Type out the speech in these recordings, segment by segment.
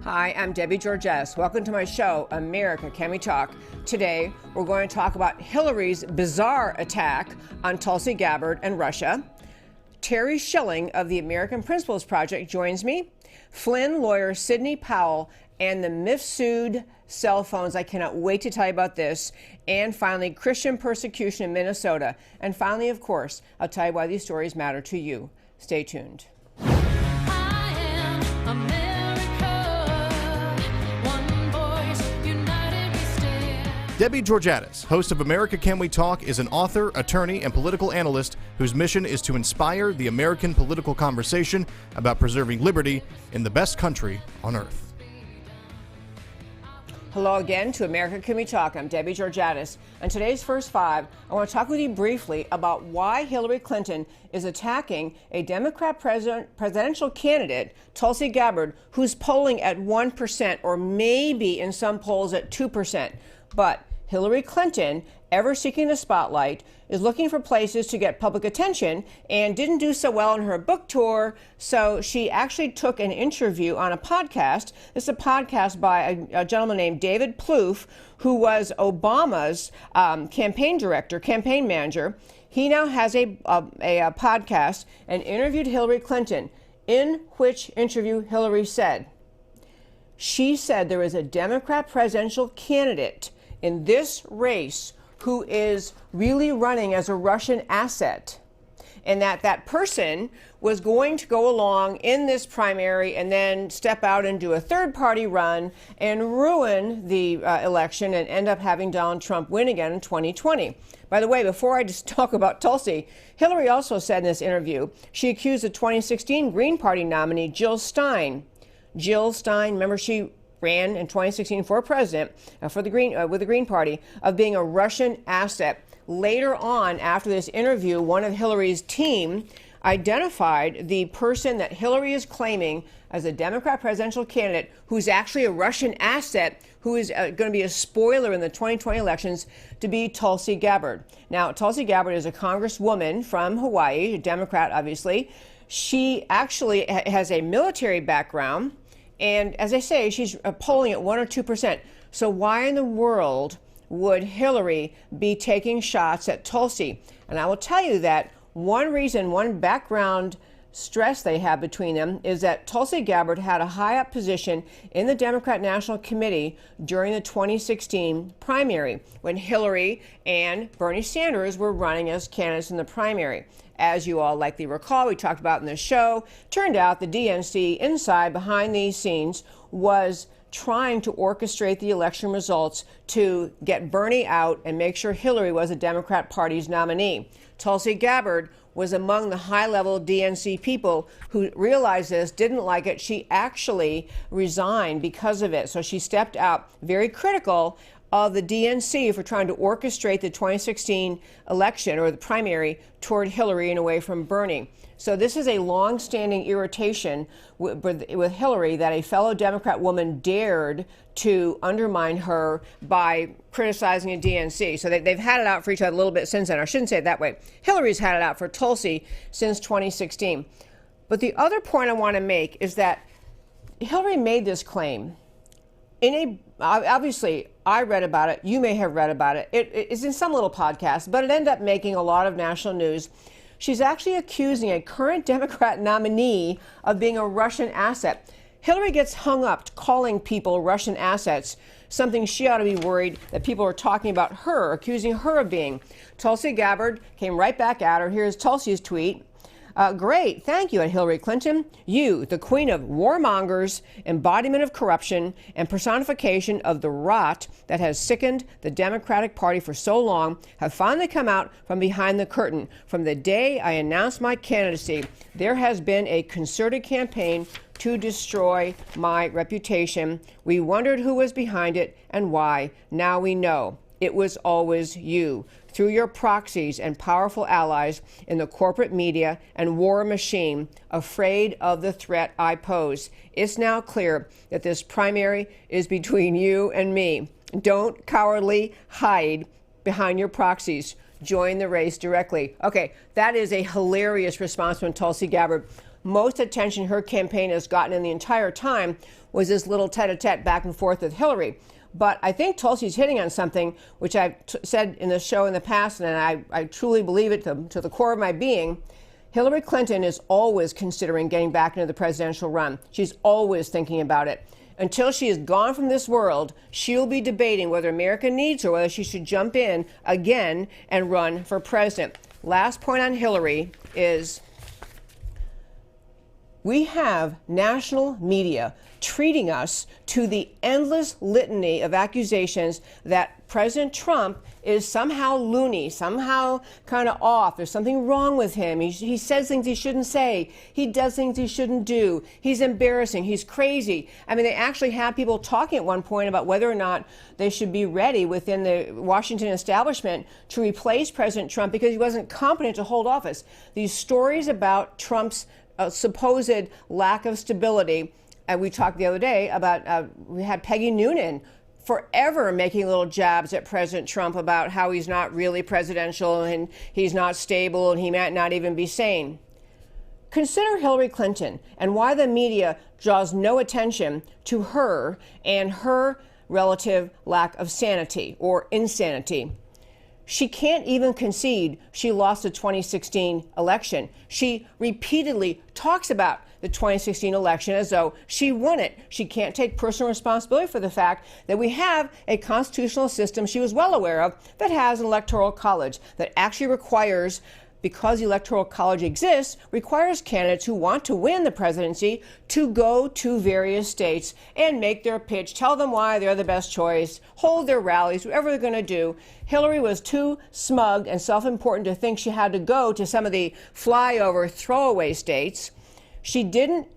Hi, I'm Debbie Georgatos. Welcome to my show, America Can We Talk? Today, we're going to talk about Hillary's bizarre attack on Tulsi Gabbard and Russia. Terry Schilling of the American Principles Project joins me. Flynn lawyer Sidney Powell and the Mifsud cell phones. I cannot wait to tell you about this. And finally, Christian persecution in Minnesota. And finally, of course, I'll tell you why these stories matter to you. Stay tuned. Debbie Georgatos, host of America Can We Talk, is an author, attorney, and political analyst whose mission is to inspire the American political conversation about preserving liberty in the best country on earth. Hello again to America Can We Talk? I'm Debbie Georgatos. On today's First Five, I want to talk with you briefly about why Hillary Clinton is attacking a Democrat presidential candidate, Tulsi Gabbard, who's polling at 1% or maybe in some polls at 2%. But Hillary Clinton, ever seeking the spotlight, is looking for places to get public attention and didn't do so well on her book tour. So she actually took an interview on a podcast. It's a podcast by a gentleman named David Plouffe, who was Obama's campaign manager. He now has a podcast and interviewed Hillary Clinton, in which interview Hillary said, she said there is a Democrat presidential candidate in this race who is really running as a Russian asset, and that person was going to go along in this primary and then step out and do a third-party run and ruin the election and end up having Donald Trump win again in 2020. By the way, before I just talk about Tulsi, Hillary also said in this interview, she accused the 2016 Green Party nominee Jill Stein, remember she ran in 2016 for president with the Green Party, of being a Russian asset. Later on, after this interview, one of Hillary's team identified the person that Hillary is claiming as a Democrat presidential candidate who's actually a Russian asset, who is going to be a spoiler in the 2020 elections, to be Tulsi Gabbard. Now, Tulsi Gabbard is a congresswoman from Hawaii, a Democrat, obviously. She actually has a military background. And as I say, she's polling at 1 or 2%. So why in the world would Hillary be taking shots at Tulsi? And I will tell you that one reason, one background stress they have between them is that Tulsi Gabbard had a high up position in the Democrat National Committee during the 2016 primary, when Hillary and Bernie Sanders were running as candidates in the primary. As you all likely recall, we talked about in the show, turned out the DNC inside, behind these scenes, was trying to orchestrate the election results to get Bernie out and make sure Hillary was a Democrat Party's nominee. Tulsi Gabbard was among the high-level DNC people who realized this, didn't like it. She actually resigned because of it. So she stepped out, very critical of the DNC for trying to orchestrate the 2016 election, or the primary, toward Hillary and away from Bernie. So this is a long-standing irritation with Hillary, that a fellow Democrat woman dared to undermine her by criticizing a DNC. So they've had it out for each other a little bit since then. I shouldn't say it that way. Hillary's had it out for Tulsi since 2016. But the other point I want to make is that Hillary made this claim obviously, I read about it. You may have read about it. It's in some little podcast, but it ended up making a lot of national news. She's actually accusing a current Democrat nominee of being a Russian asset. Hillary gets hung up calling people Russian assets, something she ought to be worried that people are talking about her, accusing her of being. Tulsi Gabbard came right back at her. Here's Tulsi's tweet. Great, thank you, Hillary Clinton. You, the queen of warmongers, embodiment of corruption, and personification of the rot that has sickened the Democratic Party for so long, have finally come out from behind the curtain. From the day I announced my candidacy, there has been a concerted campaign to destroy my reputation. We wondered who was behind it and why. Now we know. It was always you, through your proxies and powerful allies in the corporate media and war machine, afraid of the threat I pose. It's now clear that this primary is between you and me. Don't cowardly hide behind your proxies. Join the race directly. Okay, that is a hilarious response from Tulsi Gabbard. most attention her campaign has gotten in the entire time was this little tete-a-tete back and forth with Hillary. But I think Tulsi's hitting on something which I've said in the show in the past, and I truly believe it to the core of my being. Hillary Clinton is always considering getting back into the presidential run. She's always thinking about it. Until she is gone from this world, she'll be debating whether America needs her, whether she should jump in again and run for president. Last point on Hillary is we have national media treating us to the endless litany of accusations that President Trump is somehow loony, somehow kind of off. There's something wrong with him. He says things he shouldn't say. He does things he shouldn't do. He's embarrassing. He's crazy. I mean, they actually had people talking at one point about whether or not they should be ready within the Washington establishment to replace President Trump because he wasn't competent to hold office. These stories about Trump's supposed lack of stability. We talked the other day about, we had Peggy Noonan forever making little jabs at President Trump about how he's not really presidential and he's not stable and he might not even be sane. Consider Hillary Clinton and why the media draws no attention to her and her relative lack of sanity or insanity. She can't even concede she lost the 2016 election. She repeatedly talks about the 2016 election as though she won it. She can't take personal responsibility for the fact that we have a constitutional system she was well aware of that has an electoral college that actually requires, because the Electoral College exists, requires candidates who want to win the presidency to go to various states and make their pitch, tell them why they're the best choice, hold their rallies, whatever they're going to do. Hillary was too smug and self-important to think she had to go to some of the flyover, throwaway states. She didn't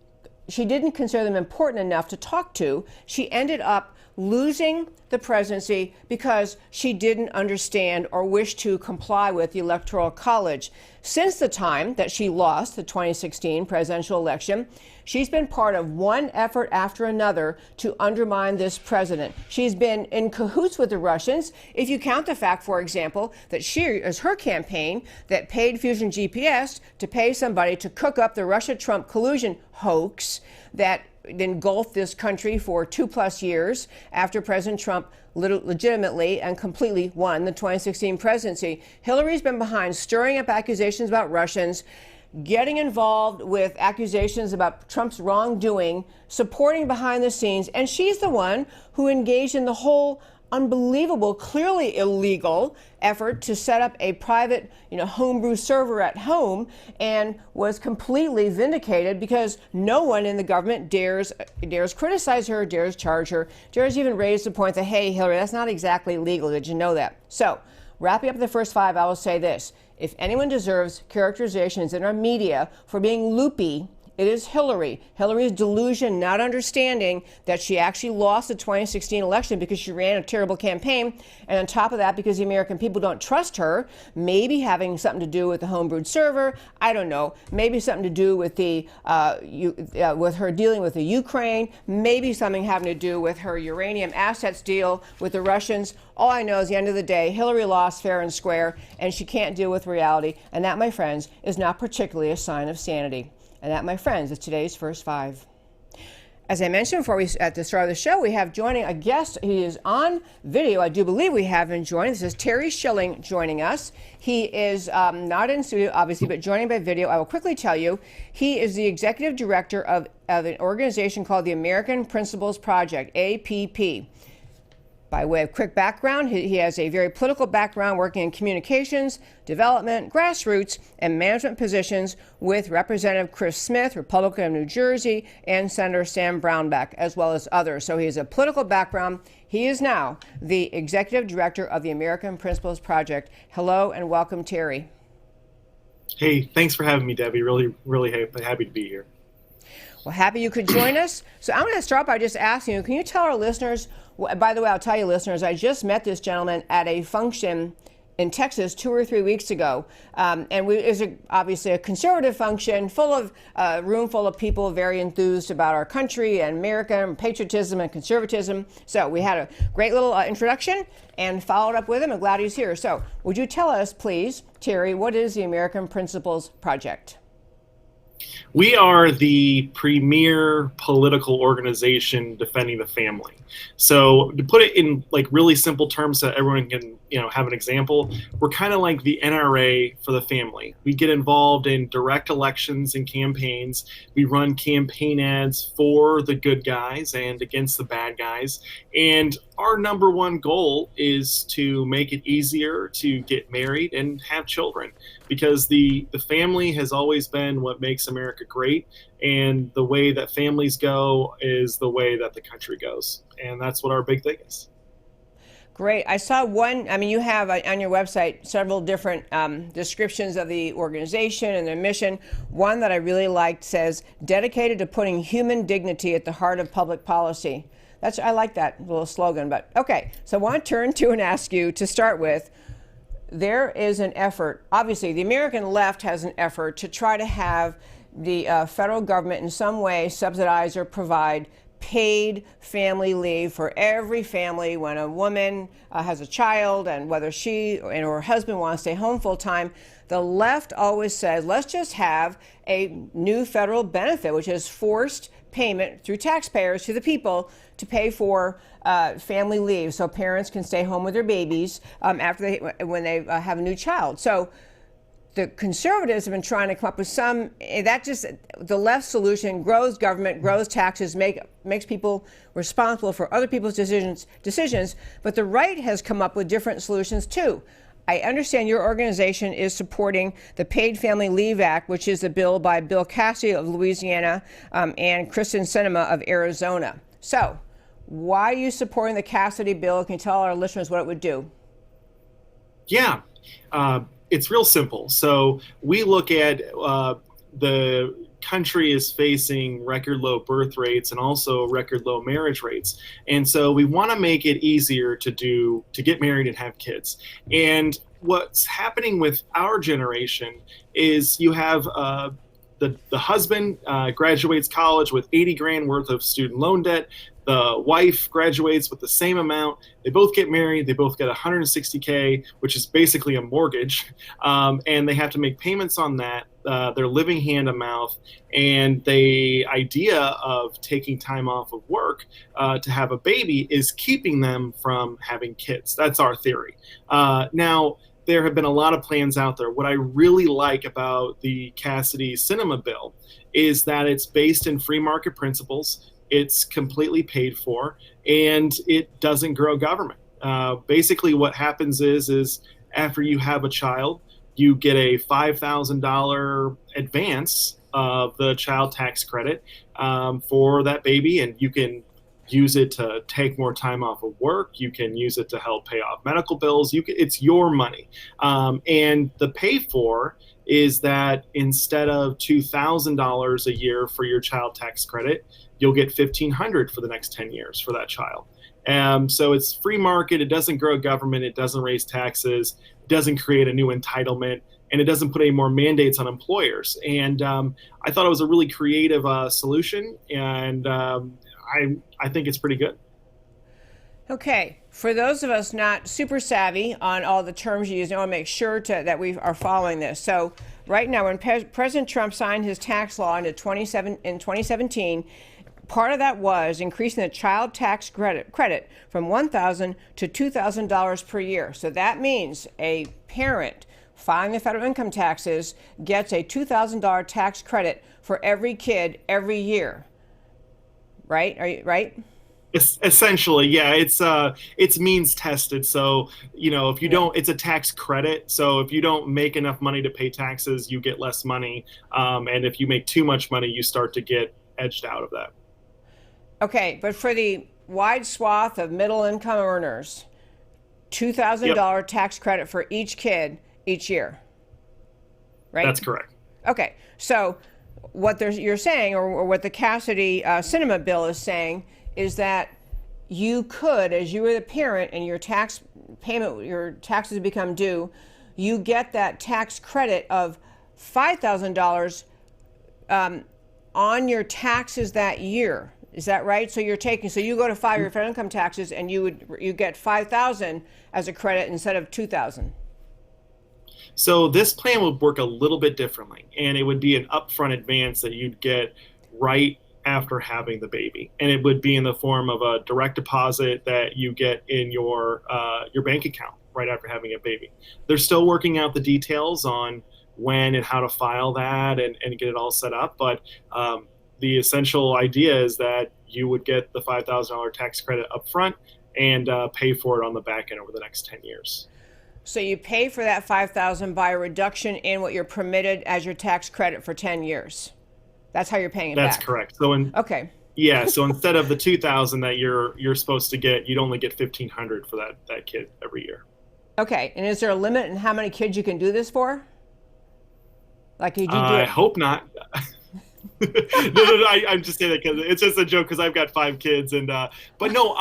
consider them important enough to talk to. She ended up losing the presidency because she didn't understand or wish to comply with the Electoral College. Since the time that she lost the 2016 presidential election, she's been part of one effort after another to undermine this president. She's been in cahoots with the Russians. If you count the fact, for example, that she is her campaign that paid Fusion GPS to pay somebody to cook up the Russia-Trump collusion hoax that engulfed this country for 2+ years after President Trump legitimately and completely won the 2016 presidency. Hillary's been behind stirring up accusations about Russians, getting involved with accusations about Trump's wrongdoing, supporting behind the scenes, and she's the one who engaged in the whole unbelievable, clearly illegal effort to set up a private, homebrew server at home, and was completely vindicated because no one in the government dares criticize her, dares charge her, dares even raise the point that, hey, Hillary, that's not exactly legal. Did you know that? So, wrapping up the first 5, I will say this. If anyone deserves characterizations in our media for being loopy, it is Hillary. Hillary's delusion, not understanding that she actually lost the 2016 election because she ran a terrible campaign. And on top of that, because the American people don't trust her, maybe having something to do with the homebrewed server. I don't know. Maybe something to do with with her dealing with the Ukraine. Maybe something having to do with her uranium assets deal with the Russians. All I know is, at the end of the day, Hillary lost fair and square, and she can't deal with reality. And that, my friends, is not particularly a sign of sanity. And that, my friends, is today's First 5. As I mentioned at the start of the show, we have joining a guest. He is on video. I do believe we have him joining. This is Terry Schilling joining us. He is not in studio, obviously, but joining by video. I will quickly tell you, he is the executive director of an organization called the American Principles Project, APP. By way of quick background, he has a very political background working in communications, development, grassroots, and management positions with Representative Chris Smith, Republican of New Jersey, and Senator Sam Brownback, as well as others. So he has a political background. He is now the executive director of the American Principles Project. Hello and welcome, Terry. Hey, thanks for having me, Debbie. Really happy to be here. Well, happy you could join us. So I'm going to start by just asking you, can you tell our listeners, by the way, I'll tell you listeners, I just met this gentleman at a function in Texas 2 or 3 weeks ago. And it was obviously a conservative function, room full of people very enthused about our country and America and patriotism and conservatism. So we had a great little introduction and followed up with him. I'm glad he's here. So would you tell us, please, Terry, what is the American Principles Project? We are the premier political organization defending the family. So to put it in like really simple terms so everyone can, have an example, we're kind of like the NRA for the family. We get involved in direct elections and campaigns. We run campaign ads for the good guys and against the bad guys. And our number one goal is to make it easier to get married and have children, because the family has always been what makes America great, and the way that families go is the way that the country goes, and that's what our big thing is. Great. I saw one, you have on your website several different descriptions of the organization and their mission. One that I really liked says, dedicated to putting human dignity at the heart of public policy. I like that little slogan, but okay. So I want to turn to and ask you to start with, there is an effort, obviously the American left has an effort to try to have the federal government in some way subsidize or provide paid family leave for every family when a woman has a child, and whether she or her husband want to stay home full time. The left always says, let's just have a new federal benefit, which is forced payment through taxpayers to the people to pay for family leave, so parents can stay home with their babies when they have a new child. So the conservatives have been trying to come up with the left solution grows government, grows taxes, makes people responsible for other people's decisions. But the right has come up with different solutions too. I understand your organization is supporting the Paid Family Leave Act, which is a bill by Bill Cassidy of Louisiana and Kristen Sinema of Arizona. So why are you supporting the Cassidy bill? Can you tell our listeners what it would do? Yeah. It's real simple. So we look at the country is facing record low birth rates and also record low marriage rates. And so we want to make it easier to get married and have kids. And what's happening with our generation is you have the husband graduates college with 80 grand worth of student loan debt. The wife graduates with the same amount. They both get married. They both get $160K, which is basically a mortgage. And they have to make payments on that. They're living hand to mouth. And the idea of taking time off of work to have a baby is keeping them from having kids. That's our theory. Now, there have been a lot of plans out there. What I really like about the Cassidy Sinema bill is that it's based in free market principles. It's completely paid for, and it doesn't grow government. Basically, what happens is after you have a child, you get a $5,000 advance of the child tax credit for that baby, and you can use it to take more time off of work. You can use it to help pay off medical bills. It's your money. And the pay for is that instead of $2,000 a year for your child tax credit, you'll get $1,500 for the next 10 years for that child. So it's free market. It doesn't grow government. It doesn't raise taxes. It doesn't create a new entitlement. And it doesn't put any more mandates on employers. And I thought it was a really creative solution. And I think it's pretty good. Okay, for those of us not super savvy on all the terms you use, I want to make sure that we are following this. So right now, when President Trump signed his tax law in 2017, part of that was increasing the child tax credit from $1,000 to $2,000 per year. So that means a parent filing the federal income taxes gets a $2,000 tax credit for every kid every year. Right? Are you right? Essentially, yeah. It's means tested. So if you don't, it's a tax credit. So if you don't make enough money to pay taxes, you get less money. And if you make too much money, you start to get edged out of that. Okay, but for the wide swath of middle income earners, $2,000 tax credit for each kid each year. Right? That's correct. Okay, so what you're saying, or what the Cassidy Sinema bill is saying, is that you could, as you were the parent and your tax payment, your taxes become due, you get that tax credit of $5,000 on your taxes that year. Is that right? So you go to file your federal income taxes, and you get $5,000 as a credit instead of $2,000. So this plan would work a little bit differently, and it would be an upfront advance that you'd get right after having the baby, and it would be in the form of a direct deposit that you get in your bank account right after having a baby. They're still working out the details on when and how to file that and get it all set up, but the essential idea is that you would get the $5,000 tax credit up front and pay for it on the back end over the next 10 years. So you pay for that $5,000 by a reduction in what you're permitted as your tax credit for 10 years. That's how you're paying it back. That's correct. So okay. Yeah, so instead of the $2,000 that you're supposed to get, you'd only get $1,500 for that kid every year. Okay, and is there a limit in how many kids you can do this for? Like, you do I hope not. No, I'm just saying that because it's just a joke because I've got 5 kids, and but no,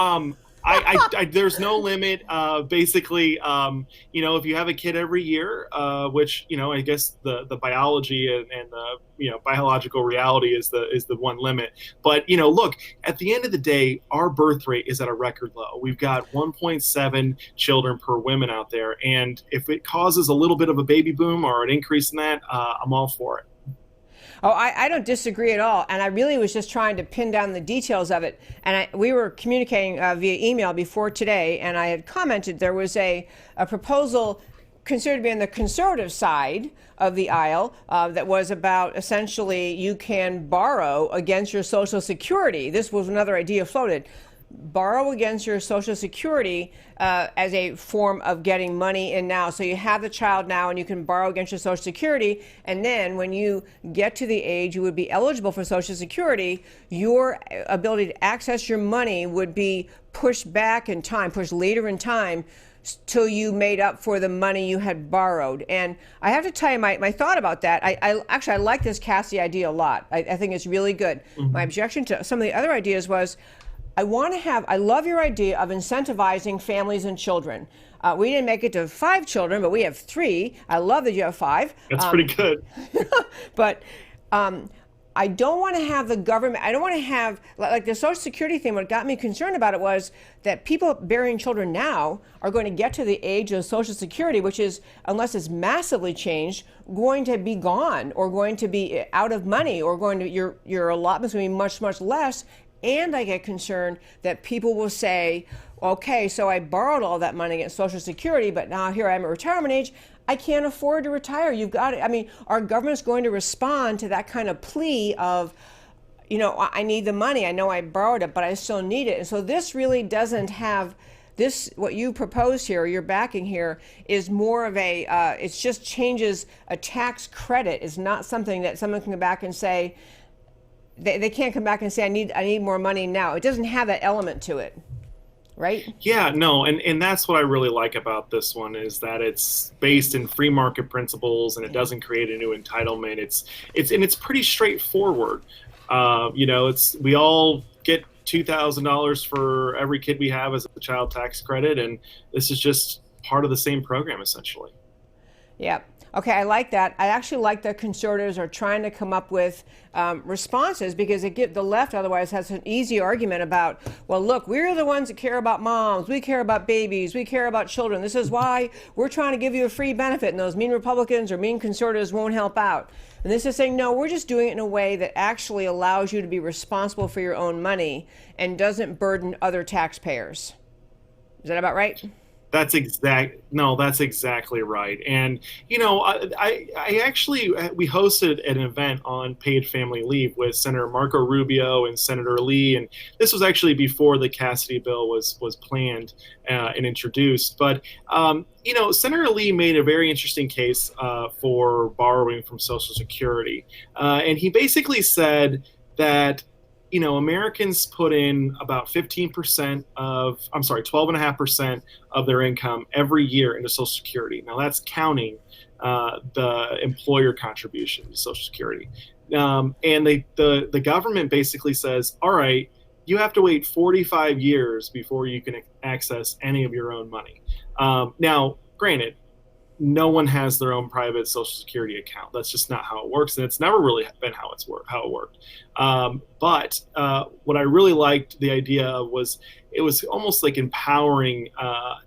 I there's no limit. Basically, if you have a kid every year, which I guess the biology and the biological reality is the one limit. But look, at the end of the day, our birth rate is at a record low. We've got 1.7 children per woman out there, and if it causes a little bit of a baby boom or an increase in that, I'm all for it. Oh, I don't disagree at all. And I really was just trying to pin down the details of it. And we were communicating via email before today, and I had commented there was a proposal considered to be on the conservative side of the aisle that was about essentially you can borrow against your Social Security. This was another idea floated. Borrow against your Social Security as a form of getting money in now. So you have the child now and you can borrow against your Social Security. And then when you get to the age you would be eligible for Social Security, your ability to access your money would be pushed back in time, pushed later in time till you made up for the money you had borrowed. And I have to tell you my thought about that. I like this Cassie idea a lot. I think it's really good. Mm-hmm. My objection to some of the other ideas was I love your idea of incentivizing families and children. We didn't make it to 5 children, but we have 3. I love that you have 5. That's pretty good. But I don't want to have the government, I don't want to have, like the Social Security thing, what got me concerned about it was that people bearing children now are going to get to the age of Social Security, which is, unless it's massively changed, going to be gone or going to be out of money or your allotment's going to be much, much less. And I get concerned that people will say, okay, so I borrowed all that money against Social Security, but now here I am at retirement age. I can't afford to retire. You've got it. I mean, our government's going to respond to that kind of plea of, I need the money. I know I borrowed it, but I still need it. And so this really doesn't have this, what you propose here, you're backing here, is more of it just changes a tax credit. It's not something that someone can come back and say, they can't come back and say, I need more money now. It doesn't have that element to it, right? Yeah, no, and that's what I really like about this one is that it's based in free market principles and it doesn't create a new entitlement. It's pretty straightforward. We all get $2,000 for every kid we have as a child tax credit, and this is just part of the same program essentially. Yeah. Okay, I like that. I actually like that conservatives are trying to come up with responses because the left otherwise has an easy argument about, well, look, we're the ones that care about moms, we care about babies, we care about children. This is why we're trying to give you a free benefit, and those mean Republicans or mean conservatives won't help out. And this is saying, no, we're just doing it in a way that actually allows you to be responsible for your own money and doesn't burden other taxpayers. Is that about right? That's exactly right. And, I actually, we hosted an event on paid family leave with Senator Marco Rubio and Senator Lee. And this was actually before the Cassidy bill was planned and introduced. But, Senator Lee made a very interesting case for borrowing from Social Security. And he basically said that Americans put in about 12.5% of their income every year into Social Security. Now that's counting the employer contribution to Social Security. And the government basically says, all right, you have to wait 45 years before you can access any of your own money. Now, granted, no one has their own private Social Security account. That's just not how it works, and it's never really been how it worked. But what I really liked the idea of was it was almost like empowering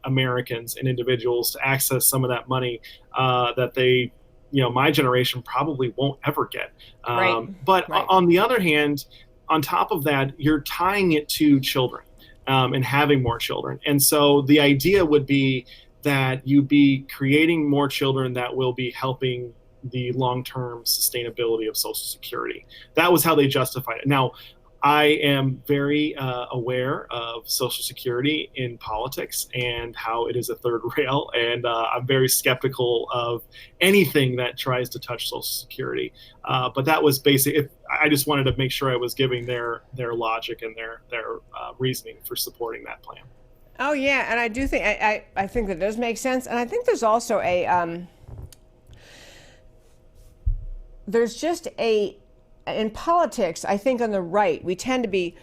Americans and individuals to access some of that money that they, my generation probably won't ever get. But on the other hand, on top of that, you're tying it to children and having more children. And so the idea would be that you be creating more children that will be helping the long-term sustainability of Social Security. That was how they justified it. Now, I am very aware of Social Security in politics and how it is a third rail, and I'm very skeptical of anything that tries to touch Social Security. But that was basic. I just wanted to make sure I was giving their logic and their reasoning for supporting that plan. Oh yeah, and I do think I think that does make sense, and I think there's also in politics, I think on the right, we tend to be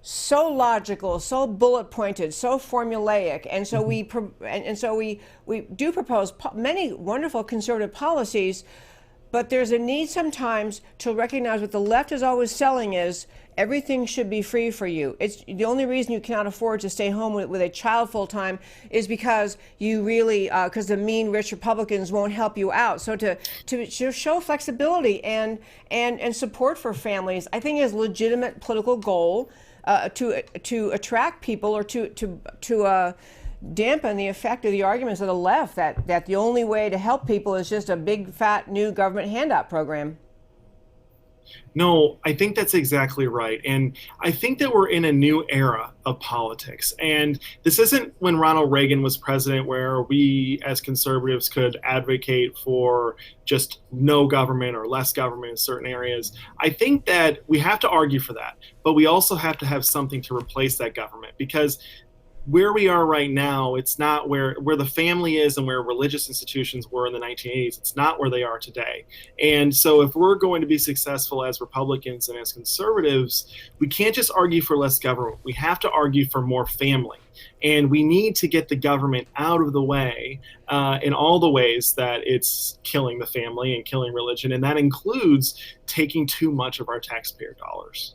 so logical, so bullet pointed, so formulaic, and so we do propose many wonderful conservative policies, but there's a need sometimes to recognize what the left is always selling is everything should be free for you. It's the only reason you cannot afford to stay home with a child full time is because you really because the mean rich Republicans won't help you out. So to show flexibility and support for families, I think is a legitimate political goal to attract people or to dampen the effect of the arguments of the left that the only way to help people is just a big fat new government handout program. No, I think that's exactly right. And I think that we're in a new era of politics. And this isn't when Ronald Reagan was president where we as conservatives could advocate for just no government or less government in certain areas. I think that we have to argue for that, but we also have to have something to replace that government, because where we are right now, it's not where the family is and where religious institutions were in the 1980s. It's not where they are today. And so if we're going to be successful as Republicans and as conservatives, we can't just argue for less government. We have to argue for more family. And we need to get the government out of the way in all the ways that it's killing the family and killing religion. And that includes taking too much of our taxpayer dollars.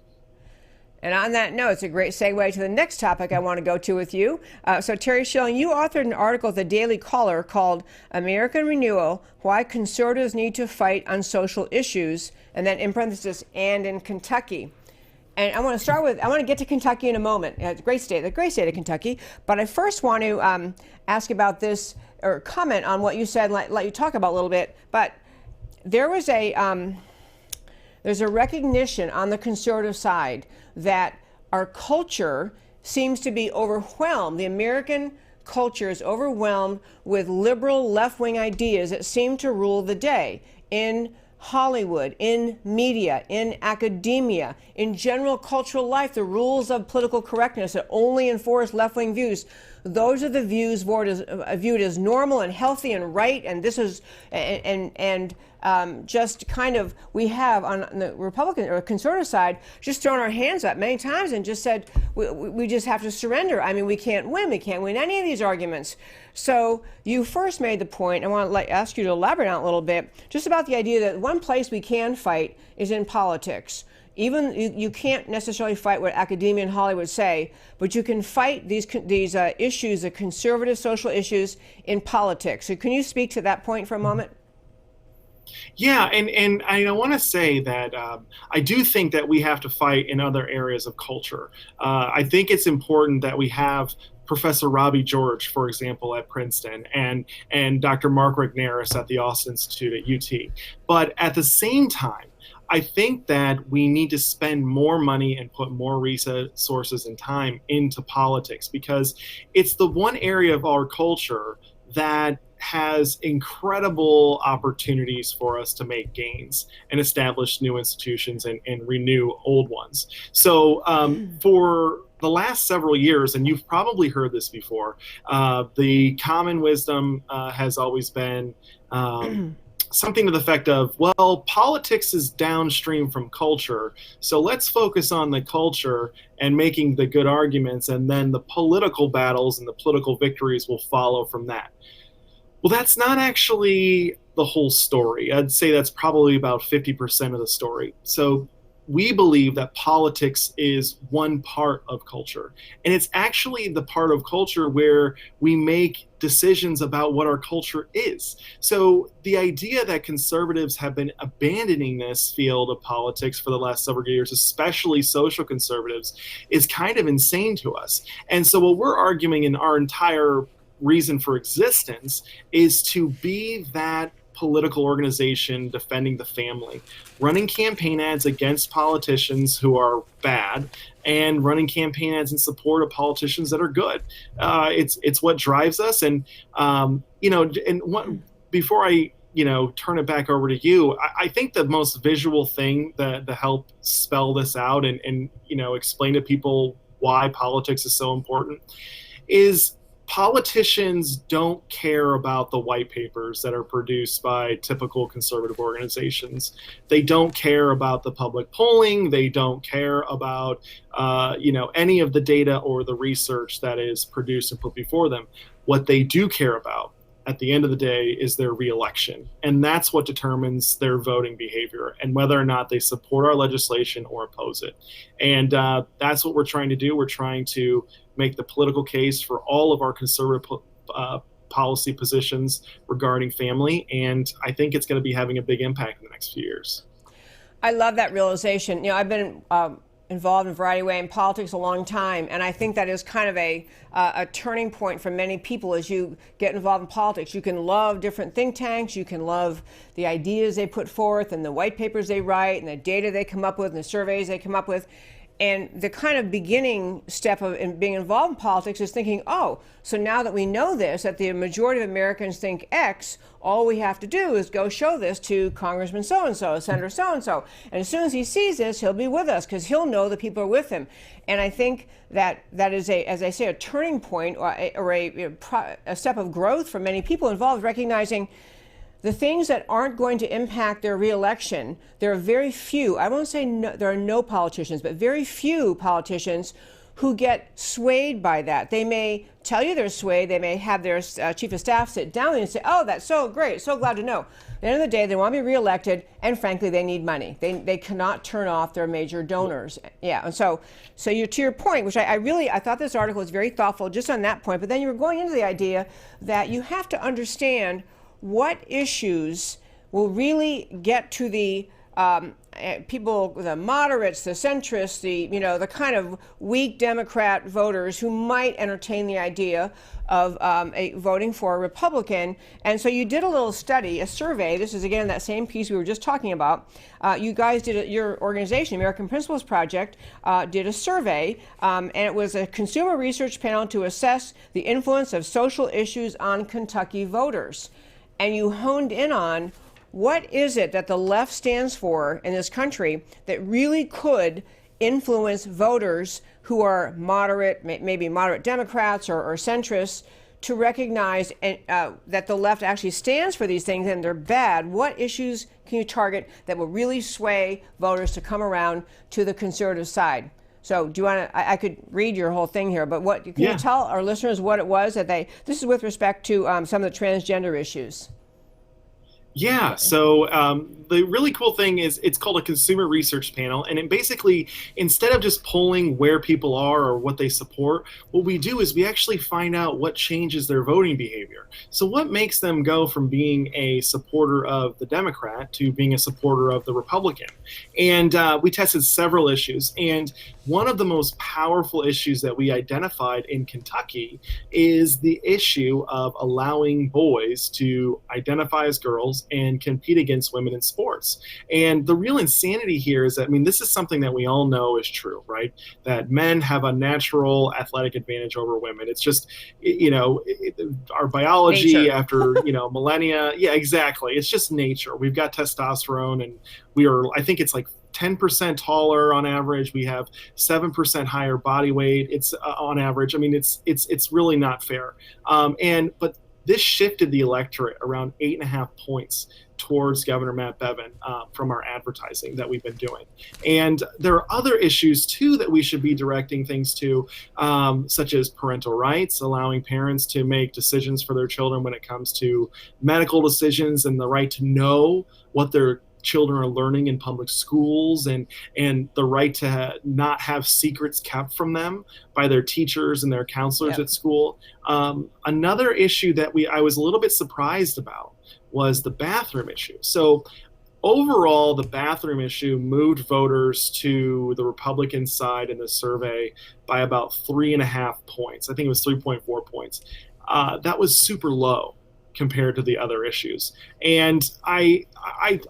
And on that note, it's a great segue to the next topic I want to go to with you. So Terry Schilling, you authored an article at the Daily Caller called American Renewal, Why Conservatives Need to Fight on Social Issues, and then in parenthesis, and in Kentucky. And I want to get to Kentucky in a moment. It's a great state of Kentucky. But I first want to ask about this, or comment on what you said, let you talk about a little bit. But there was there's a recognition on the conservative side that our culture seems to be overwhelmed. The American culture is overwhelmed with liberal left-wing ideas that seem to rule the day in Hollywood, in media, in academia, in general cultural life. The rules of political correctness that only enforce left-wing views, those are the views viewed as normal and healthy and right. And this is just kind of, we have on the Republican or conservative side just thrown our hands up many times and just said we just have to surrender. I mean, we can't win any of these arguments. So you first made the point, I want to ask you to elaborate on it a little bit, just about the idea that one place we can fight is in politics. Even you can't necessarily fight what academia and Hollywood say, but you can fight these issues, the conservative social issues, in politics. So can you speak to that point for a moment? Yeah, and I want to say that I do think that we have to fight in other areas of culture. I think it's important that we have Professor Robbie George, for example, at Princeton, and Dr. Mark Regnerus at the Austin Institute at UT. But at the same time, I think that we need to spend more money and put more resources and time into politics, because it's the one area of our culture that has incredible opportunities for us to make gains and establish new institutions and renew old ones. So for the last several years, and you've probably heard this before, the common wisdom has always been something to the effect of, well, politics is downstream from culture, so let's focus on the culture and making the good arguments, and then the political battles and the political victories will follow from that. Well, that's not actually the whole story. I'd say that's probably about 50% of the story. So we believe that politics is one part of culture. And it's actually the part of culture where we make decisions about what our culture is. So the idea that conservatives have been abandoning this field of politics for the last several years, especially social conservatives, is kind of insane to us. And so what we're arguing in our entire reason for existence is to be that political organization defending the family, running campaign ads against politicians who are bad, and running campaign ads in support of politicians that are good. It's what drives us. And before I turn it back over to you, I think the most visual thing that to help spell this out and explain to people why politics is so important is politicians don't care about the white papers that are produced by typical conservative organizations. They don't care about the public polling. They don't care about any of the data or the research that is produced and put before them. What they do care about at the end of the day is their reelection. And that's what determines their voting behavior and whether or not they support our legislation or oppose it. And that's what we're trying to do. We're trying to make the political case for all of our conservative policy positions regarding family. And I think it's going to be having a big impact in the next few years. I love that realization. I've been involved in a variety of ways in politics a long time, and I think that is kind of a turning point for many people as you get involved in politics. You can love different think tanks, you can love the ideas they put forth and the white papers they write and the data they come up with and the surveys they come up with. And the kind of beginning step of being involved in politics is thinking, oh, so now that we know this, that the majority of Americans think X, all we have to do is go show this to Congressman so-and-so, Senator so-and-so. And as soon as he sees this, he'll be with us because he'll know that people are with him. And I think that is, as I say, a turning point or a step of growth for many people involved, recognizing the things that aren't going to impact their reelection. There are very few, I won't say there are no politicians, but very few politicians who get swayed by that. They may tell you they're swayed. They may have their chief of staff sit down and say, oh, that's so great, so glad to know. At the end of the day, they want to be reelected, and frankly, they need money. They cannot turn off their major donors. Yeah, and so you, to your point, which I thought this article was very thoughtful just on that point, but then you were going into the idea that you have to understand what issues will really get to the people, the moderates, the centrists, the kind of weak Democrat voters who might entertain the idea of voting for a Republican. And so you did a little study, a survey. This is, again, that same piece we were just talking about. You guys did your organization, American Principles Project, did a survey, and it was a consumer research panel to assess the influence of social issues on Kentucky voters. And you honed in on what is it that the left stands for in this country that really could influence voters who are moderate, maybe moderate Democrats or centrists, to recognize that the left actually stands for these things and they're bad. What issues can you target that will really sway voters to come around to the conservative side? So do you want to, I could read your whole thing here, but can you tell our listeners what it was that this is with respect to some of the transgender issues? Yeah, so the really cool thing is it's called a consumer research panel, and it basically, instead of just polling where people are or what they support, what we do is we actually find out what changes their voting behavior. So what makes them go from being a supporter of the Democrat to being a supporter of the Republican? And we tested several issues, and one of the most powerful issues that we identified in Kentucky is the issue of allowing boys to identify as girls and compete against women in sports. And the real insanity here is that, this is something that we all know is true, right? That men have a natural athletic advantage over women. It's just, our biology nature. After, millennia. Yeah, exactly. It's just nature. We've got testosterone, and I think it's like 10% taller on average. We have 7% higher body weight. It's on average. It's really not fair. But this shifted the electorate around 8.5 points towards Governor Matt Bevin from our advertising that we've been doing. And there are other issues too that we should be directing things to, such as parental rights, allowing parents to make decisions for their children when it comes to medical decisions, and the right to know what their children are learning in public schools, and the right to not have secrets kept from them by their teachers and their counselors at school. Another issue that I was a little bit surprised about was the bathroom issue. So overall, the bathroom issue moved voters to the Republican side in the survey by about 3.5 points. I think it was 3.4 points. That was super low compared to the other issues. And I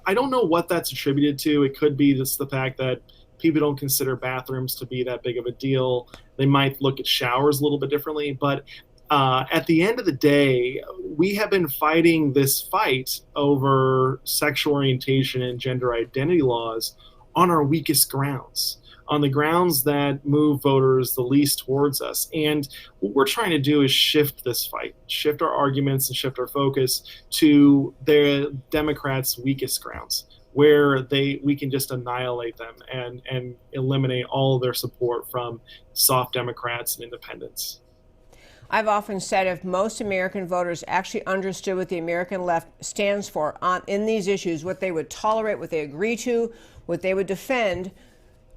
don't know what that's attributed to. It could be just the fact that people don't consider bathrooms to be that big of a deal. They might look at showers a little bit differently. But at the end of the day, we have been fighting this fight over sexual orientation and gender identity laws on our weakest grounds, on the grounds that move voters the least towards us. And what we're trying to do is shift this fight, shift our arguments and shift our focus to the Democrats' weakest grounds, where we can just annihilate them and eliminate all of their support from soft Democrats and independents. I've often said if most American voters actually understood what the American left stands for in these issues, what they would tolerate, what they agree to, what they would defend,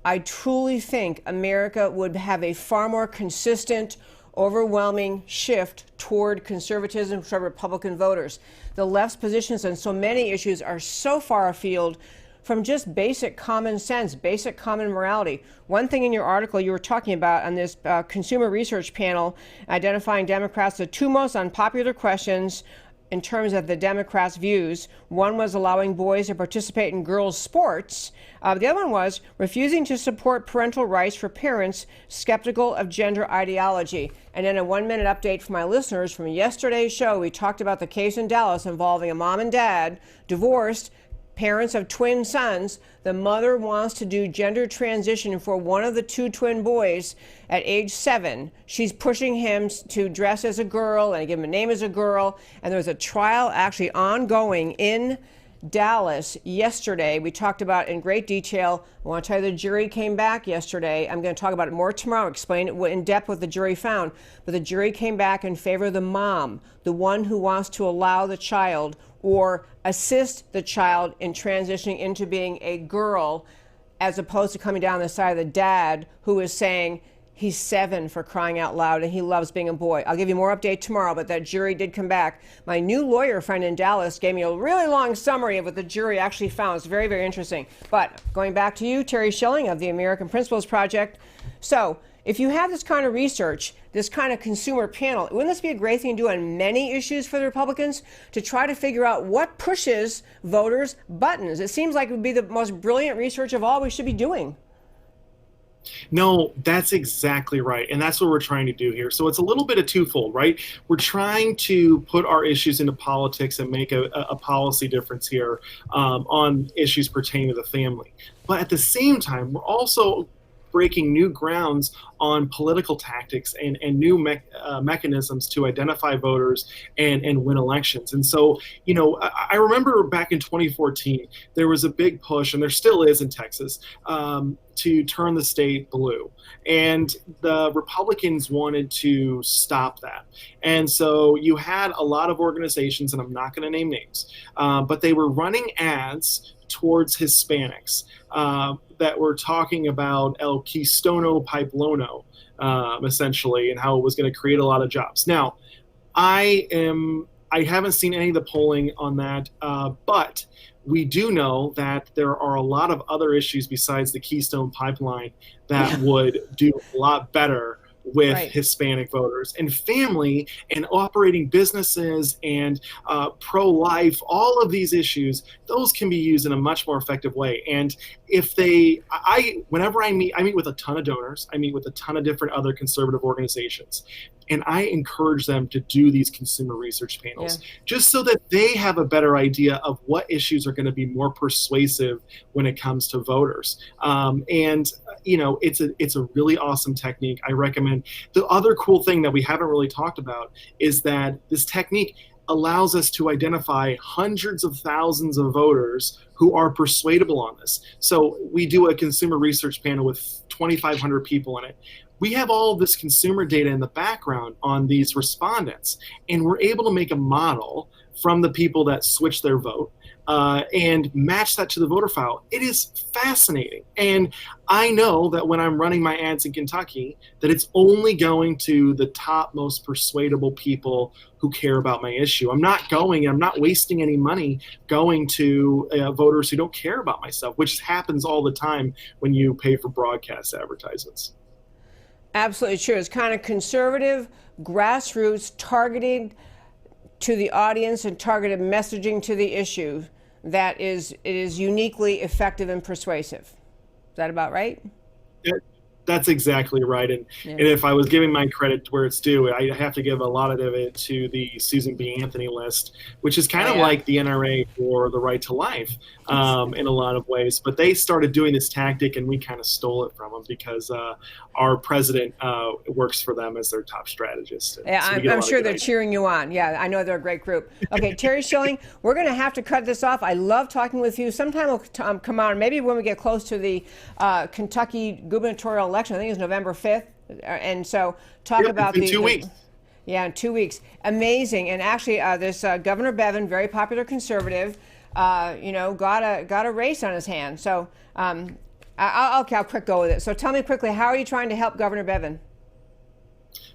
I truly think America would have a far more consistent, overwhelming shift toward conservatism for Republican voters. The left's positions on so many issues are so far afield from just basic common sense, basic common morality. One thing in your article you were talking about on this consumer research panel identifying Democrats, the two most unpopular questions in terms of the Democrats' views. One was allowing boys to participate in girls' sports. The other one was refusing to support parental rights for parents skeptical of gender ideology. And then a 1-minute update for my listeners from yesterday's show. We talked about the case in Dallas involving a mom and dad, divorced, parents of twin sons. The mother wants to do gender transition for one of the two twin boys at age 7. She's pushing him to dress as a girl and give him a name as a girl. And there's a trial actually ongoing in Dallas yesterday. We talked about it in great detail. I want to tell you the jury came back yesterday. I'm going to talk about it more tomorrow, explain it in depth what the jury found. But the jury came back in favor of the mom, the one who wants to allow the child or assist the child in transitioning into being a girl, as opposed to coming down the side of the dad who is saying he's 7 for crying out loud and he loves being a boy. I'll give you more update tomorrow, but that jury did come back. My new lawyer friend in Dallas gave me a really long summary of what the jury actually found. It's very, very interesting. But going back to you, Terry Schilling of the American Principles Project. So if you have this kind of research, this kind of consumer panel, wouldn't this be a great thing to do on many issues for the Republicans to try to figure out what pushes voters' buttons? It seems like it would be the most brilliant research of all we should be doing. No, that's exactly right. And that's what we're trying to do here. So it's a little bit of twofold, right? We're trying to put our issues into politics and make a policy difference here on issues pertaining to the family. But at the same time, we're also breaking new grounds on political tactics and new mechanisms to identify voters and win elections. And so, I remember back in 2014, there was a big push, and there still is in Texas, to turn the state blue. And the Republicans wanted to stop that. And so you had a lot of organizations, and I'm not going to name names, but they were running ads towards Hispanics that were talking about El Quistono Pipelono, essentially, and how it was going to create a lot of jobs. Now, I haven't seen any of the polling on that, but we do know that there are a lot of other issues besides the Keystone Pipeline that would do a lot better with Hispanic voters, and family and operating businesses and pro-life. All of these issues, those can be used in a much more effective way. And whenever I meet with a ton of donors, I meet with a ton of different other conservative organizations, and I encourage them to do these consumer research panels just so that they have a better idea of what issues are going to be more persuasive when it comes to voters. It's a really awesome technique. I recommend. The other cool thing that we haven't really talked about is that this technique allows us to identify hundreds of thousands of voters who are persuadable on this. So we do a consumer research panel with 2,500 people in it. We have all this consumer data in the background on these respondents, and we're able to make a model from the people that switch their vote and match that to the voter file. It is fascinating. And I know that when I'm running my ads in Kentucky, that it's only going to the top most persuadable people who care about my issue. I'm not wasting any money going to voters who don't care about my stuff, which happens all the time when you pay for broadcast advertisements. Absolutely true. It's kind of conservative, grassroots, targeted to the audience and targeted messaging to the issue that it is uniquely effective and persuasive. Is that about right? That's exactly right. And if I was giving my credit where it's due, I have to give a lot of it to the Susan B. Anthony list, which is kind of like the NRA for the right to life in a lot of ways. But they started doing this tactic, and we kind of stole it from them because our president works for them as their top strategist. Yeah, so I'm sure they're cheering you on. Yeah, I know they're a great group. Okay, Terry Schilling, we're going to have to cut this off. I love talking with you. Sometime we'll come on, maybe when we get close to the Kentucky gubernatorial election. I think it's November 5th. And so talk about in 2 weeks. Yeah, in 2 weeks. Amazing. And actually, this Governor Bevin, very popular conservative, got a race on his hand. So I'll quick go with it. So tell me quickly, how are you trying to help Governor Bevin?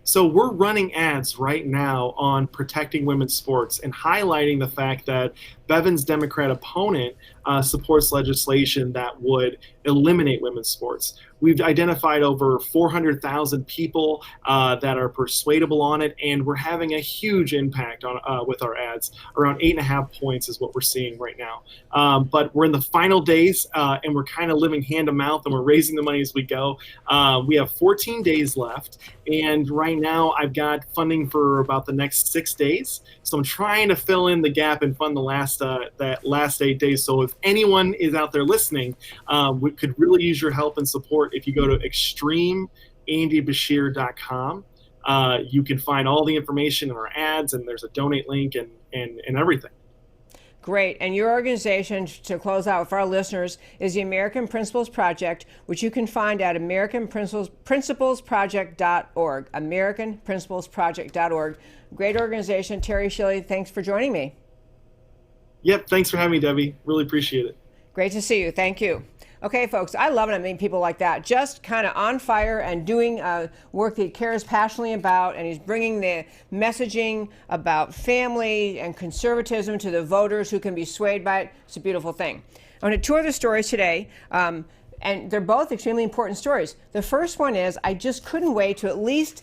So we're running ads right now on protecting women's sports and highlighting the fact that Bevin's Democrat opponent supports legislation that would eliminate women's sports. We've identified over 400,000 people that are persuadable on it, and we're having a huge impact on with our ads. Around 8.5 points is what we're seeing right now. But we're in the final days, and we're kind of living hand to mouth, and we're raising the money as we go. We have 14 days left, and right now I've got funding for about the next 6 days. So I'm trying to fill in the gap and fund the last 8 days. So if anyone is out there listening, we could really use your help and support. If you go to extremeandybashir.com, you can find all the information in our ads, and there's a donate link and everything. Great. And your organization, to close out for our listeners, is the American Principles Project, which you can find at AmericanPrinciplesProject.org. AmericanPrinciplesProject.org. Great organization. Terry Schilling, thanks for joining me. Yep. Thanks for having me, Debbie. Really appreciate it. Great to see you. Thank you. Okay, folks, I love it. I mean, people like that, just kind of on fire and doing work that he cares passionately about, and he's bringing the messaging about family and conservatism to the voters who can be swayed by it. It's a beautiful thing. I'm going to tour the stories today, and they're both extremely important stories. The first one is, I just couldn't wait to at least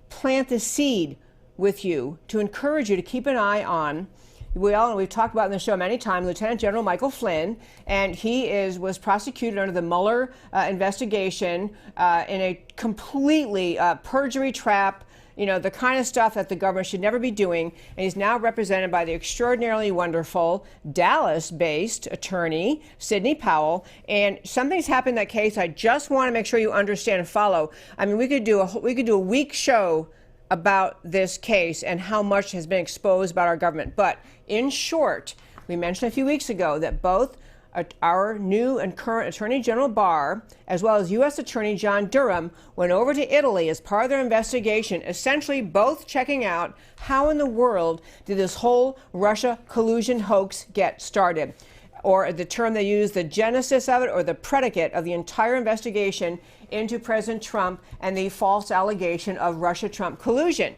plant the seed with you to encourage you to keep an eye on. We've talked about in the show many times, Lieutenant General Michael Flynn, and he was prosecuted under the Mueller investigation in a completely perjury trap, the kind of stuff that the government should never be doing. And he's now represented by the extraordinarily wonderful Dallas-based attorney, Sidney Powell. And something's happened in that case. I just want to make sure you understand and follow. I mean, we could do a week show about this case and how much has been exposed about our government. But in short, we mentioned a few weeks ago that both our new and current Attorney General Barr, as well as U.S. Attorney John Durham, went over to Italy as part of their investigation, essentially both checking out how in the world did this whole Russia collusion hoax get started. Or the term they use, the genesis of it, or the predicate of the entire investigation into President Trump and the false allegation of Russia-Trump collusion.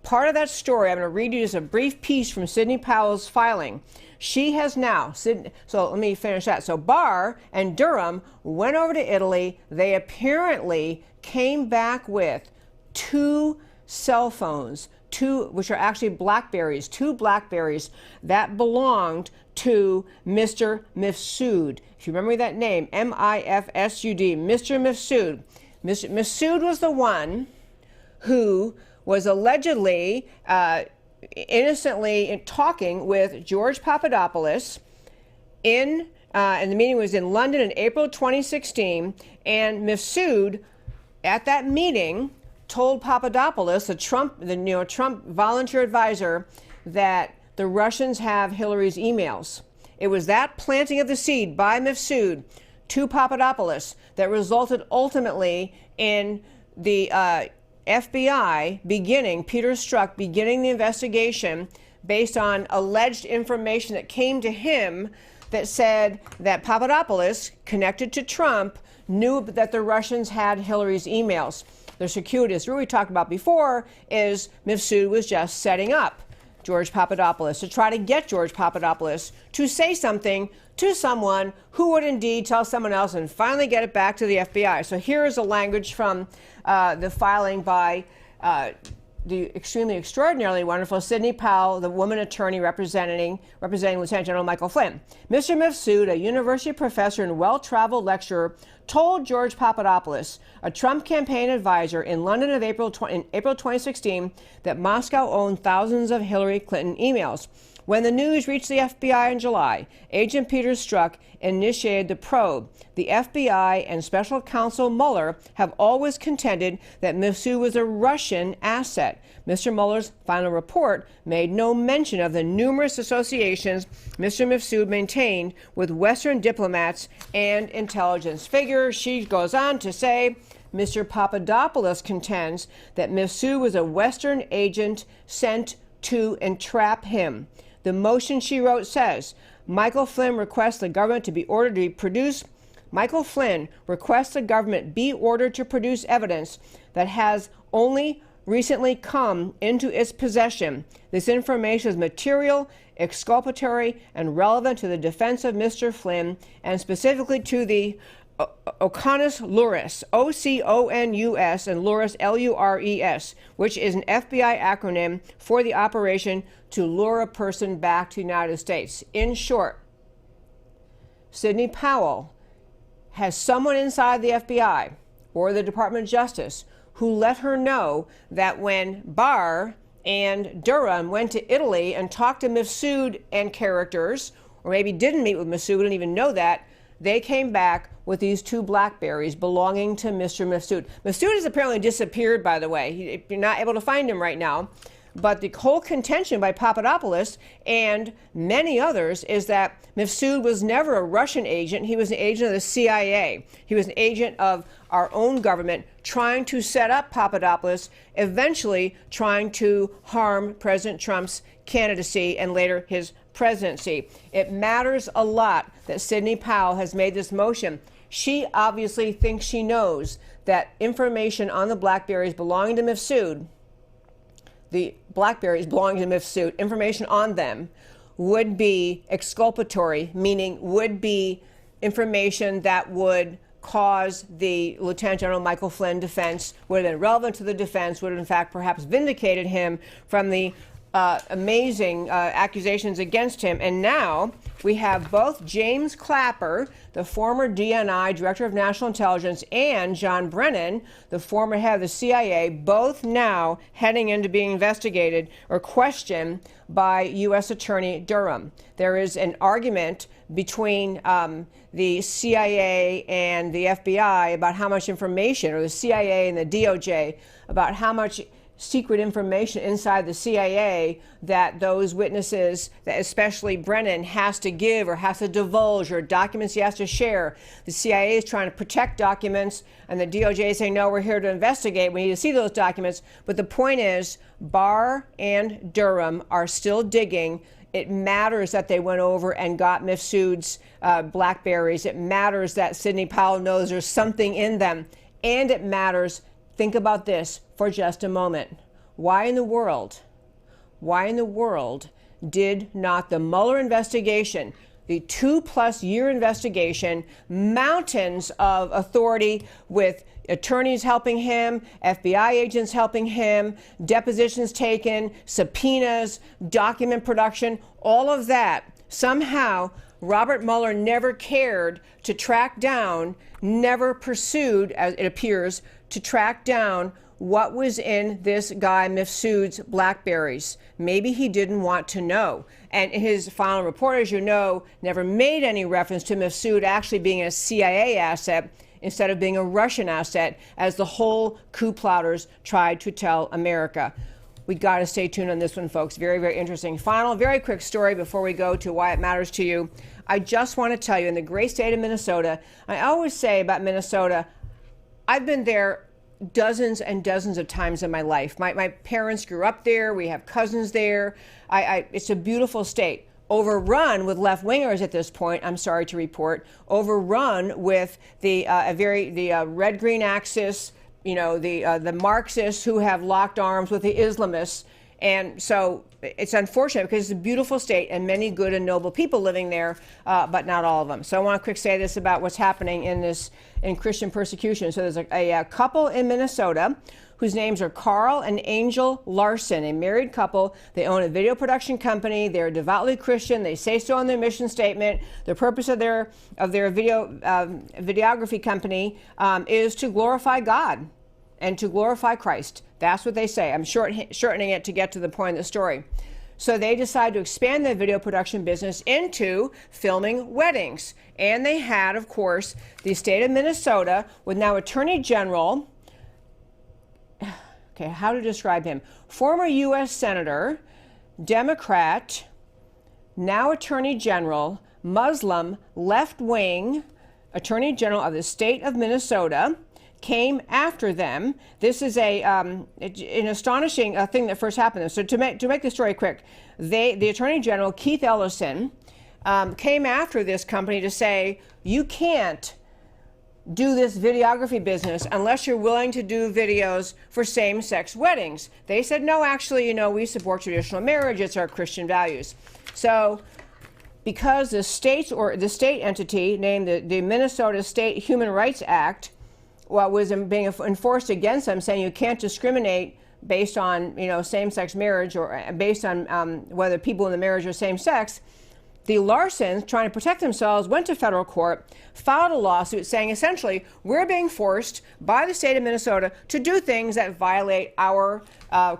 Part of that story, I'm going to read you just a brief piece from Sidney Powell's filing. She has now, so let me finish that. So Barr and Durham went over to Italy. They apparently came back with 2 cell phones, which are actually Blackberries, 2 Blackberries that belonged to Mr. Mifsud. If you remember that name, M-I-F-S-U-D, Mr. Mifsud. Mr. Mifsud was the one who was allegedly innocently talking with George Papadopoulos and the meeting was in London in April 2016, and Mifsud at that meeting told Papadopoulos, the Trump volunteer advisor, that the Russians have Hillary's emails. It was that planting of the seed by Mifsud to Papadopoulos that resulted ultimately in the FBI Peter Strzok beginning the investigation based on alleged information that came to him that said that Papadopoulos, connected to Trump, knew that the Russians had Hillary's emails. The circuitous route we talked about before is Mifsud was just setting up George Papadopoulos to try to get George Papadopoulos to say something to someone who would indeed tell someone else and finally get it back to the FBI. So here is a language from the filing by the extremely extraordinarily wonderful Sidney Powell, the woman attorney representing Lieutenant General Michael Flynn. Mr. Mifsud, a university professor and well-traveled lecturer, told George Papadopoulos, a Trump campaign advisor in London in April 2016, that Moscow owned thousands of Hillary Clinton emails. When the news reached the FBI in July, Agent Peter Strzok initiated the probe. The FBI and Special Counsel Mueller have always contended that Mifsud was a Russian asset. Mr. Mueller's final report made no mention of the numerous associations Mr. Mifsud maintained with Western diplomats and intelligence figures. She goes on to say, Mr. Papadopoulos contends that Mifsud was a Western agent sent to entrap him. The motion, she wrote, says, Michael Flynn requests the government be ordered to produce evidence that has only recently come into its possession. This information is material, exculpatory, and relevant to the defense of Mr. Flynn, and specifically to the Oconus Luris, O-C-O-N-U-S, and Luris, L-U-R-E-S, which is an FBI acronym for the operation to lure a person back to the United States. In short, Sidney Powell has someone inside the FBI or the Department of Justice who let her know that when Barr and Durham went to Italy and talked to Mifsud and characters, or maybe didn't meet with Mifsud, didn't even know that, they came back with these two BlackBerries belonging to Mr. Mifsud. Mifsud has apparently disappeared, by the way. You're not able to find him right now. But the whole contention by Papadopoulos and many others is that Mifsud was never a Russian agent. He was an agent of the CIA. He was an agent of our own government trying to set up Papadopoulos, eventually trying to harm President Trump's candidacy and later his presidency. It matters a lot that Sidney Powell has made this motion. She obviously thinks she knows that information on the BlackBerries belonging to Mifsud, information on them would be exculpatory, meaning would be information that would cause the Lieutenant General Michael Flynn defense, would have been relevant to the defense, would have in fact perhaps vindicated him from the amazing accusations against him. And now we have both James Clapper, the former DNI Director of National Intelligence, and John Brennan, the former head of the CIA, both now heading into being investigated or questioned by U.S. Attorney Durham. There is an argument between the CIA and the FBI about how much information, or the CIA and the DOJ, about how much secret information inside the CIA that those witnesses, that especially Brennan, has to give or has to divulge, or documents he has to share. The CIA is trying to protect documents, and the DOJ is saying, no, we're here to investigate. We need to see those documents. But the point is, Barr and Durham are still digging. It matters that they went over and got Mifsud's BlackBerries. It matters that Sidney Powell knows there's something in them. And it matters, think about this for just a moment. Why in the world did not the Mueller investigation, the 2+ year investigation, mountains of authority with attorneys helping him, FBI agents helping him, depositions taken, subpoenas, document production, all of that, somehow Robert Mueller never cared to track down, never pursued, as it appears, to track down what was in this guy Mifsud's BlackBerries. Maybe he didn't want to know. And his final report, as you know, never made any reference to Mifsud actually being a CIA asset instead of being a Russian asset, as the whole coup plotters tried to tell America. We got to stay tuned on this one, folks. Very, very interesting. Final, very quick story before we go to why it matters to you. I just want to tell you, in the great state of Minnesota, I always say about Minnesota, I've been there dozens and dozens of times in my life. My parents grew up there. We have cousins there. It's a beautiful state. Overrun with left-wingers at this point, I'm sorry to report. Overrun with the red-green axis, the Marxists who have locked arms with the Islamists. And so it's unfortunate because it's a beautiful state and many good and noble people living there, but not all of them. So I want to quick say this about what's happening in Christian persecution. So there's a couple in Minnesota whose names are Carl and Angel Larson, a married couple. They own a video production company. They're devoutly Christian. They say so in their mission statement. The purpose of their videography company is to glorify God and to glorify Christ. That's what they say. I'm shortening it to get to the point of the story. So they decided to expand their video production business into filming weddings. And they had, of course, the state of Minnesota with now Attorney General, okay, how to describe him? Former U.S. Senator, Democrat, now Attorney General, Muslim, left-wing Attorney General of the state of Minnesota, came after them. This is an astonishing thing that first happened. So to make the story quick, the Attorney General, Keith Ellison, came after this company to say, you can't do this videography business unless you're willing to do videos for same-sex weddings. They said, no, actually, we support traditional marriage. It's our Christian values. So because the state entity named the Minnesota State Human Rights Act was being enforced against them, saying you can't discriminate based on same-sex marriage or based on whether people in the marriage are same-sex, the Larsons, trying to protect themselves, went to federal court, filed a lawsuit saying essentially we're being forced by the state of Minnesota to do things that violate our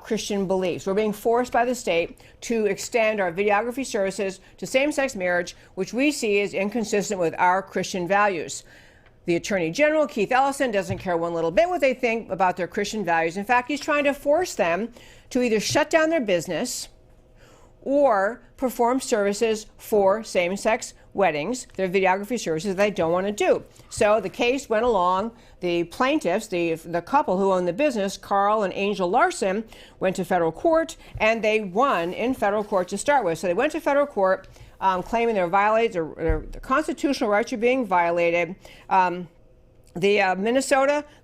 Christian beliefs. We're being forced by the state to extend our videography services to same-sex marriage, which we see is inconsistent with our Christian values. The Attorney General, Keith Ellison, doesn't care one little bit what they think about their Christian values. In fact, he's trying to force them to either shut down their business or perform services for same-sex weddings, their videography services they don't want to do. So the case went along. The plaintiffs, the couple who owned the business, Carl and Angel Larson, went to federal court, and they won in federal court to start with. So they went to federal court, claiming their constitutional rights are being violated. The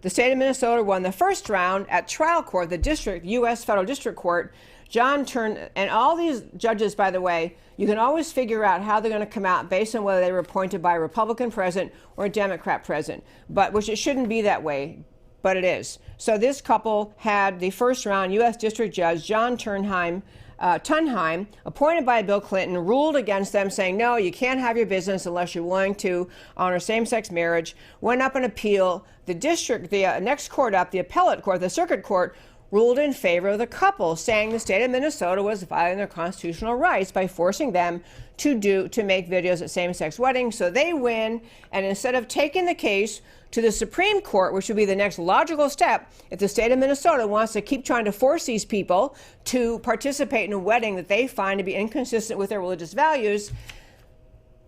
state of Minnesota won the first round at trial court, the U.S. Federal District Court. And all these judges, by the way, you can always figure out how they're going to come out based on whether they were appointed by a Republican president or a Democrat president, which it shouldn't be that way, but it is. So this couple had the first round U.S. District Judge John Tunheim, appointed by Bill Clinton, ruled against them, saying, no, you can't have your business unless you're willing to honor same-sex marriage. Went up an appeal. The next court up, the appellate court, the circuit court, ruled in favor of the couple, saying the state of Minnesota was violating their constitutional rights by forcing them to make videos at same-sex weddings. So they win, and instead of taking the case to the Supreme Court, which would be the next logical step, if the state of Minnesota wants to keep trying to force these people to participate in a wedding that they find to be inconsistent with their religious values,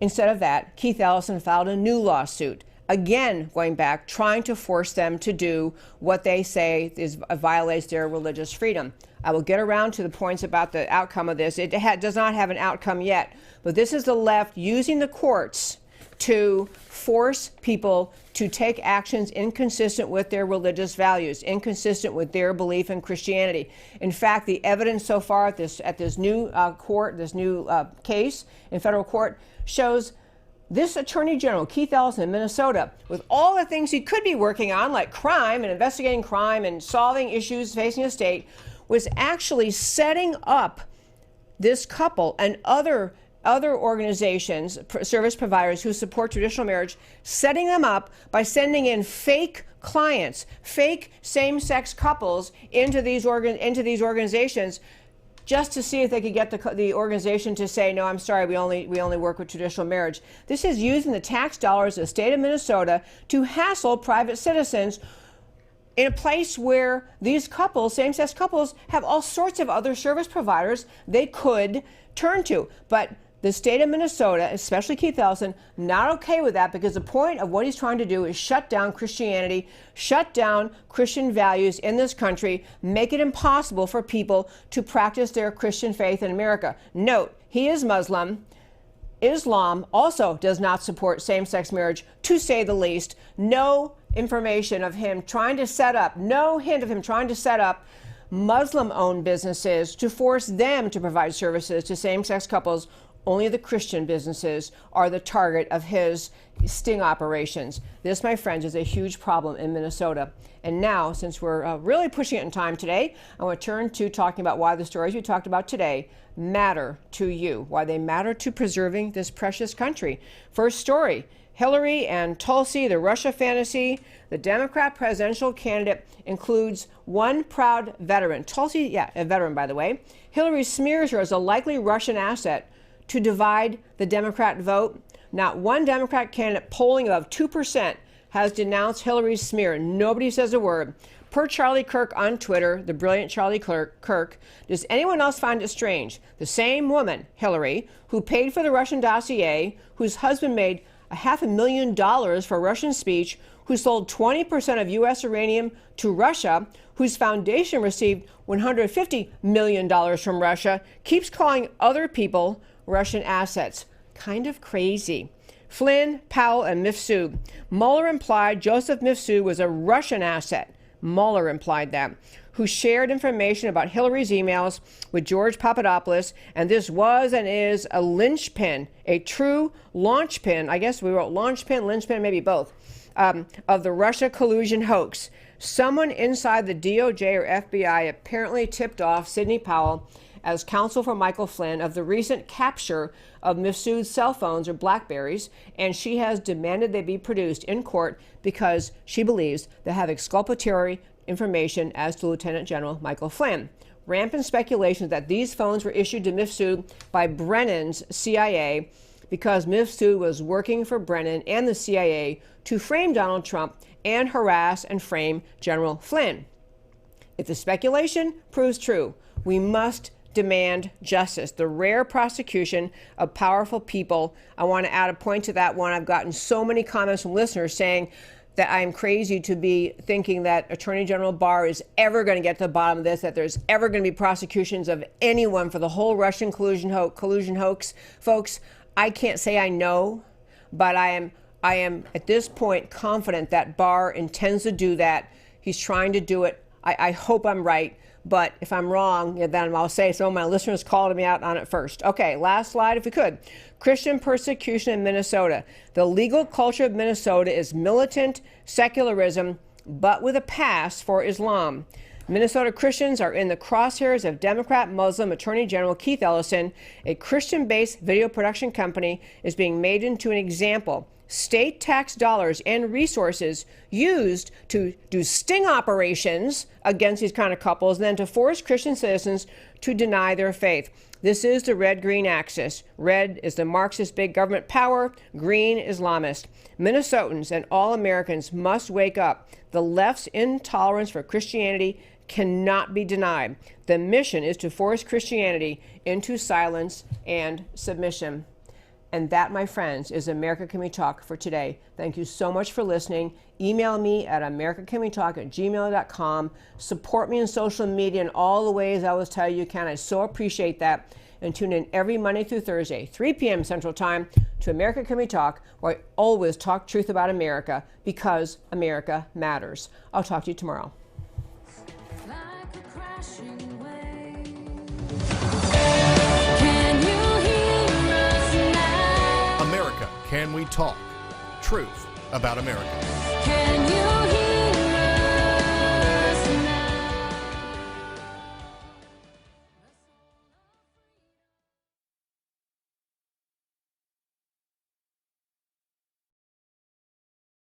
instead of that, Keith Ellison filed a new lawsuit. Again, going back, trying to force them to do what they say violates their religious freedom. I will get around to the points about the outcome of this. It does not have an outcome yet, but this is the left using the courts to force people to take actions inconsistent with their religious values, inconsistent with their belief in Christianity. In fact, the evidence so far at this new case in federal court shows this Attorney General, Keith Ellison in Minnesota, with all the things he could be working on, like crime and investigating crime and solving issues facing the state, was actually setting up this couple and other organizations, service providers who support traditional marriage, setting them up by sending in fake clients, fake same-sex couples into these organizations, just to see if they could get the organization to say, no, I'm sorry, we only work with traditional marriage. This is using the tax dollars of the state of Minnesota to hassle private citizens in a place where these couples, same-sex couples, have all sorts of other service providers they could turn to. But the state of Minnesota, especially Keith Ellison, not okay with that, because the point of what he's trying to do is shut down Christianity, shut down Christian values in this country, make it impossible for people to practice their Christian faith in America. Note, he is Muslim. Islam also does not support same-sex marriage, to say the least. No information of him trying to set up, no hint of him trying to set up Muslim-owned businesses to force them to provide services to same-sex couples. Only the Christian businesses are the target of his sting operations. This, my friends, is a huge problem in Minnesota. And now, since we're really pushing it in time today, I want to turn to talking about why the stories we talked about today matter to you, why they matter to preserving this precious country. First story, Hillary and Tulsi, the Russia fantasy. The Democrat presidential candidate includes one proud veteran. Tulsi, a veteran, by the way. Hillary smears her as a likely Russian asset to divide the Democrat vote. Not one Democrat candidate polling above 2% has denounced Hillary's smear. Nobody says a word. Per Charlie Kirk on Twitter, the brilliant Charlie Kirk, does anyone else find it strange? The same woman, Hillary, who paid for the Russian dossier, whose husband made $500,000 for a Russian speech, who sold 20% of U.S. uranium to Russia, whose foundation received $150 million from Russia, keeps calling other people Russian assets. Kind of crazy. Flynn, Powell, and Mifsud. Mueller implied Joseph Mifsud was a Russian asset. Mueller implied that. Who shared information about Hillary's emails with George Papadopoulos, and this was and is a linchpin, a true launchpin. I guess we wrote launchpin, linchpin, maybe both, of the Russia collusion hoax. Someone inside the DOJ or FBI apparently tipped off Sidney Powell as counsel for Michael Flynn of the recent capture of Mifsud's cell phones or Blackberries, and she has demanded they be produced in court because she believes they have exculpatory information as to Lieutenant General Michael Flynn. Rampant speculation that these phones were issued to Mifsud by Brennan's CIA because Mifsud was working for Brennan and the CIA to frame Donald Trump and harass and frame General Flynn. If the speculation proves true, we must demand justice, the rare prosecution of powerful people. I want to add a point to that one. I've gotten so many comments from listeners saying that I'm crazy to be thinking that Attorney General Barr is ever going to get to the bottom of this, that there's ever going to be prosecutions of anyone for the whole Russian collusion hoax. Folks, I can't say I know, but I am at this point confident that Barr intends to do that. He's trying to do it. I hope I'm right. But if I'm wrong, then I'll say some of my listeners called me out on it first. Okay, last slide if we could. Christian persecution in Minnesota. The legal culture of Minnesota is militant secularism, but with a pass for Islam. Minnesota Christians are in the crosshairs of Democrat Muslim Attorney General Keith Ellison. A Christian-based video production company is being made into an example. State tax dollars and resources used to do sting operations against these kind of couples, and then to force Christian citizens to deny their faith. This is the red-green axis. Red is the Marxist big government power, green Islamist. Minnesotans and all Americans must wake up. The left's intolerance for Christianity cannot be denied. The mission is to force Christianity into silence and submission. And that, my friends, is America Can We Talk for today. Thank you so much for listening. Email me at americacanwetalk@gmail.com. Support me in social media in all the ways I always tell you can. I so appreciate that. And tune in every Monday through Thursday, 3 p.m. Central Time, to America Can We Talk, where I always talk truth about America because America matters. I'll talk to you tomorrow. Like a crashing wave. America Can We Talk? Truth about America. Can you